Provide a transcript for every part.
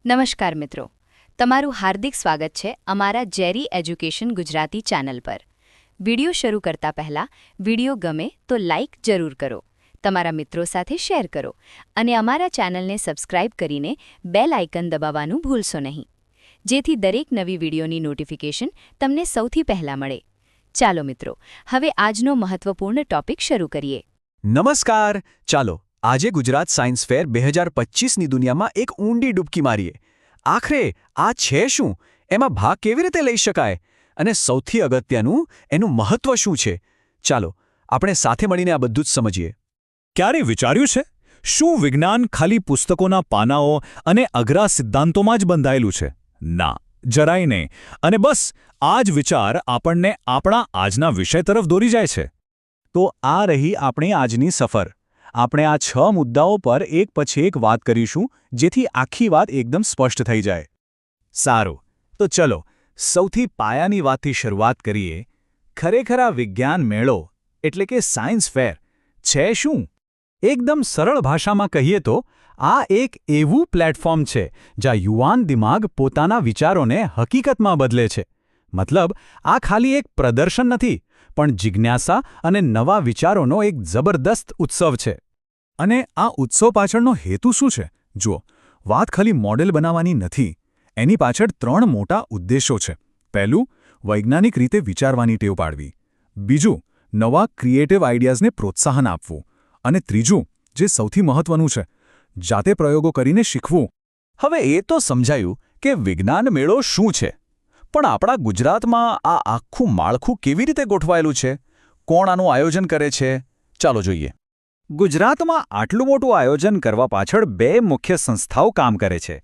નમસ્કાર મિત્રો, તમારું હાર્દિક સ્વાગત છે અમારા જેરી એજ્યુકેશન ગુજરાતી ચેનલ પર. વિડિયો શરૂ કરતા પહેલા વિડિયો ગમે તો લાઇક જરૂર કરો, તમારા મિત્રો સાથે શેર કરો અને અમારા ચેનલને સબસ્ક્રાઇબ કરીને બેલ આઇકન દબાવવાનું ભૂલશો નહીં, જેથી દરેક નવી વિડિયોની નોટિફિકેશન તમને સૌથી પહેલા મળે. ચાલો મિત્રો, હવે આજનો મહત્વપૂર્ણ ટોપિક શરૂ કરીએ. નમસ્કાર. ચાલો આજે ગુજરાત સાયન્સ ફેર 2025ની દુનિયામાં એક ઊંડી ડૂબકી મારીએ. આખરે આ છે શું, એમાં ભાગ કેવી રીતે લઈ શકાય અને સૌથી અગત્યનું એનું મહત્વ શું છે? ચાલો આપણે સાથે મળીને આ બધું જ સમજીએ. ક્યારે વિચાર્યું છે શું વિજ્ઞાન ખાલી પુસ્તકોના પાનાઓ અને અઘરા સિદ્ધાંતોમાં જ બંધાયેલું છે? ના, જરાય નહીં. અને બસ આ જ વિચાર આપણને આપણા આજના વિષય તરફ દોરી જાય છે. તો આ રહી આપણી આજની સફર. આપણે આ 6 મુદ્દાઓ પર એક પછી એક વાત કરીશું, જેથી આખી વાત એકદમ સ્પષ્ટ થઈ જાય. સારું, તો ચલો સૌથી પાયાની વાતથી શરૂઆત કરીએ. ખરેખર આ વિજ્ઞાન મેળો એટલે કે સાયન્સ ફેર છે શું? એકદમ સરળ ભાષામાં કહીએ તો આ એક એવું પ્લેટફોર્મ છે જ્યાં યુવાન દિમાગ પોતાના વિચારોને હકીકતમાં બદલે છે. મતલબ આ ખાલી એક પ્રદર્શન નથી, પણ જિજ્ઞાસા અને નવા વિચારોનો એક જબરદસ્ત ઉત્સવ છે. અને આ ઉત્સવ પાછળનો હેતુ શું છે? જુઓ, વાત ખાલી મોડેલ બનાવવાની નથી. એની પાછળ 3 મોટા ઉદ્દેશો છે. પહેલું, વૈજ્ઞાનિક રીતે વિચારવાની ટેવ પાડવી. બીજું, નવા ક્રિએટિવ આઈડિયાઝને પ્રોત્સાહન આપવું. અને ત્રીજું, જે સૌથી મહત્વનું છે, જાતે પ્રયોગો કરીને શીખવું. હવે એ તો સમજાયું કે વિજ્ઞાન મેળો શું છે, પણ આપણા ગુજરાતમાં આ આખું માળખું કેવી રીતે ગોઠવાયેલું છે? કોણ આનું આયોજન કરે છે? ચાલો જોઈએ. ગુજરાતમાં આટલું મોટું આયોજન કરવા પાછળ 2 મુખ્ય સંસ્થાઓ કામ કરે છે.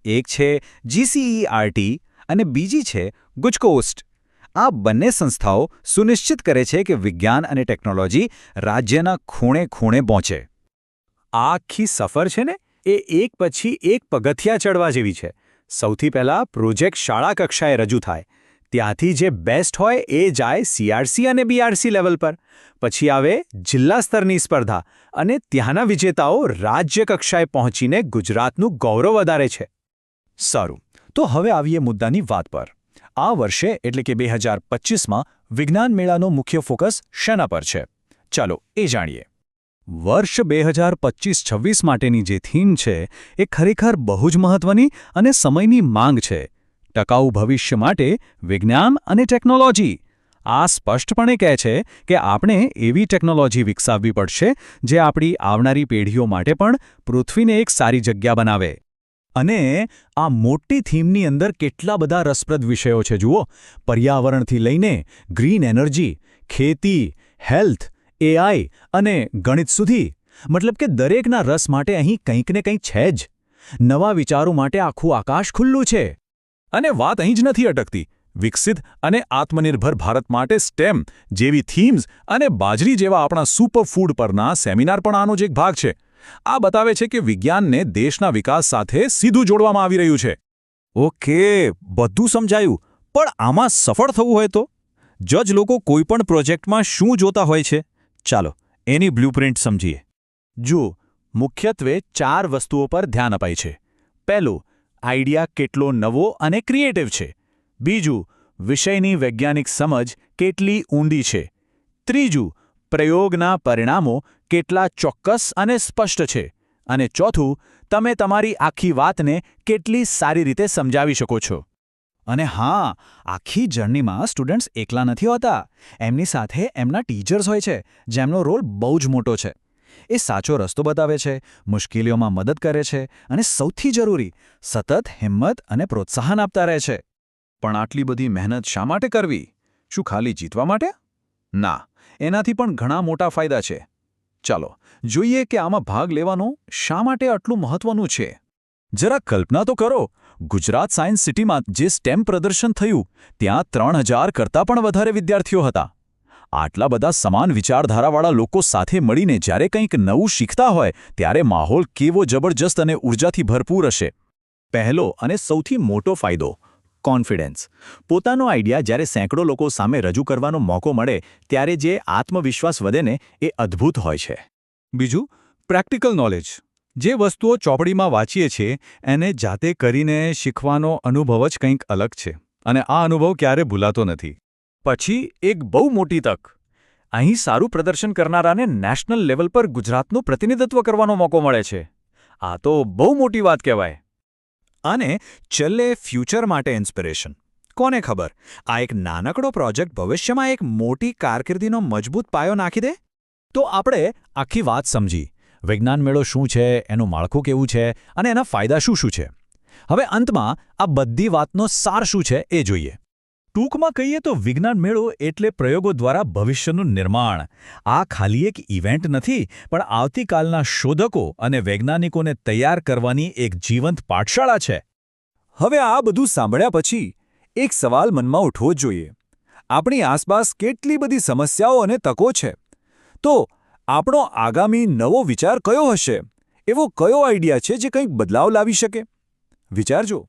એક છે GCERT અને બીજી છે ગુજકોસ્ટ. આ બંને સંસ્થાઓ સુનિશ્ચિત કરે છે કે વિજ્ઞાન અને ટેકનોલોજી રાજ્યના ખૂણે ખૂણે પહોંચે. આ આખી સફર છે ને, એ એક પછી એક પગથિયા ચડવા જેવી છે. સૌથી પહેલાં પ્રોજેક્ટ શાળા કક્ષાએ રજૂ થાય. ત્યાંથી જે બેસ્ટ હોય એ જાય CRC અને BRC લેવલ પર. પછી આવે જિલ્લા સ્તરની સ્પર્ધા અને ત્યાંના વિજેતાઓ રાજ્ય કક્ષાએ પહોંચીને ગુજરાતનું ગૌરવ વધારે છે. સારું, તો હવે આવીએ મુદ્દાની વાત પર. આ વર્ષે એટલે કે 2025માં વિજ્ઞાન મેળાનો મુખ્ય ફોકસ શેના પર છે? ચાલો એ જાણીએ. વર્ષ 2025-26 માટેની જે થીમ છે એ ખરેખર બહુ જ મહત્વની અને સમયની માંગ છે. ટકાઉ ભવિષ્ય માટે વિજ્ઞાન અને ટેકનોલોજી. આ સ્પષ્ટપણે કહે છે કે આપણે એવી ટેકનોલોજી વિકસાવવી પડશે જે આપણી આવનારી પેઢીઓ માટે પણ પૃથ્વીને એક સારી જગ્યા બનાવે. અને આ મોટી થીમની અંદર કેટલા બધા રસપ્રદ વિષયો છે જુઓ. પર્યાવરણથી લઈને ગ્રીન એનર્જી, ખેતી, હેલ્થ, AI અને ગણિત સુધી. મતલબ કે દરેકના રસ માટે અહીં કંઈક ને કંઈક છે જ. નવા વિચારો માટે આખું આકાશ ખુલ્લું છે. અને વાત અહીં જ નથી અટકતી. વિકસિત અને આત્મનિર્ભર ભારત માટે STEM જેવી થીમ્સ અને બાજરી જેવા આપણા સુપરફૂડ પરના સેમિનાર પણ આનો જ એક ભાગ છે. આ બતાવે છે કે વિજ્ઞાનને દેશના વિકાસ સાથે સીધું જોડવામાં આવી રહ્યું છે. ઓકે, બધું સમજાયું. પણ આમાં સફળ થવું હોય તો? જજ લોકો કોઈપણ પ્રોજેક્ટમાં શું જોતા હોય છે? ચાલો એની બ્લ્યુપ્રિન્ટ સમજીએ. જુઓ, મુખ્યત્વે 4 વસ્તુઓ પર ધ્યાન અપાય છે. પહેલું, આઈડિયા કેટલો નવો અને ક્રિએટિવ છે. બીજું, વિષયની વૈજ્ઞાનિક સમજ કેટલી ઊંડી છે. ત્રીજું, પ્રયોગના પરિણામો કેટલા ચોક્કસ અને સ્પષ્ટ છે. અને ચોથું, તમે તમારી આખી વાતને કેટલી સારી રીતે સમજાવી શકો છો. અને હા, આખી જર્નીમાં સ્ટુડન્ટ્સ એકલા નથી હોતા. એમની સાથે એમના ટીચર્સ હોય છે, જેમનો રોલ બહુ જ મોટો છે. એ સાચો રસ્તો બતાવે છે, મુશ્કેલીઓમાં મદદ કરે છે અને સૌથી જરૂરી, સતત હિંમત અને પ્રોત્સાહન આપતા રહે છે. પણ આટલી બધી મહેનત શા માટે કરવી? શું ખાલી જીતવા માટે? ના, એનાથી પણ ઘણા મોટા ફાયદા છે. ચાલો જોઈએ કે આમાં ભાગ લેવાનું શા માટે આટલું મહત્વનું છે. જરા કલ્પના તો કરો, ગુજરાત સાયન્સ સિટીમાં જે STEM પ્રદર્શન થયું ત્યાં 3000 કરતાં પણ વધારે વિદ્યાર્થીઓ હતા. આટલા બધા સમાન વિચારધારાવાળા લોકો સાથે મળીને જ્યારે કંઈક નવું શીખતા હોય ત્યારે માહોલ કેવો જબરજસ્ત અને ઉર્જાથી ભરપૂર હશે. પહેલો અને સૌથી મોટો ફાયદો, કોન્ફિડન્સ. પોતાનો આઈડિયા જ્યારે સેંકડો લોકો સામે રજૂ કરવાનો મોકો મળે ત્યારે જે આત્મવિશ્વાસ વધે ને, એ અદ્ભુત હોય છે. બીજું, પ્રેક્ટિકલ નોલેજ. જે વસ્તુઓ ચોપડીમાં વાંચીએ છીએ એને જાતે કરીને શીખવાનો અનુભવ જ કંઈક અલગ છે અને આ અનુભવ ક્યારે ભૂલાતો નથી. પછી એક બહુ મોટી તક. અહીં સારું પ્રદર્શન કરનારાને નેશનલ લેવલ પર ગુજરાતનું પ્રતિનિધિત્વ કરવાનો મોકો મળે છે. આ તો બહુ મોટી વાત કહેવાય. અને છેલ્લે ફ્યુચર માટે ઇન્સ્પિરેશન. કોને ખબર, આ એક નાનકડો પ્રોજેક્ટ ભવિષ્યમાં એક મોટી કારકિર્દીનો મજબૂત પાયો નાખી દે? તો આપણે આખી વાત સમજી. વિજ્ઞાન મેળો શું છે, એનું માળખું કેવું છે અને એના ફાયદા શું શું છે. હવે અંતમાં આ બધી વાતનો સાર શું છે એ જોઈએ. ટૂંકમાં કહીએ તો વિજ્ઞાન મેળો એટલે પ્રયોગો દ્વારા ભવિષ્યનું નિર્માણ. આ ખાલી એક ઇવેન્ટ નથી, પણ આવતીકાલના શોધકો અને વૈજ્ઞાનિકોને તૈયાર કરવાની એક જીવંત પાઠશાળા છે. હવે આ બધું સાંભળ્યા પછી એક સવાલ મનમાં ઉઠવો જ જોઈએ. આપણી આસપાસ કેટલી બધી સમસ્યાઓ અને તકો છે. તો આપણો આગામી નવો વિચાર કયો હશે? એવો કયો આઈડિયા છે જે કંઈક બદલાવ લાવી શકે? વિચારજો.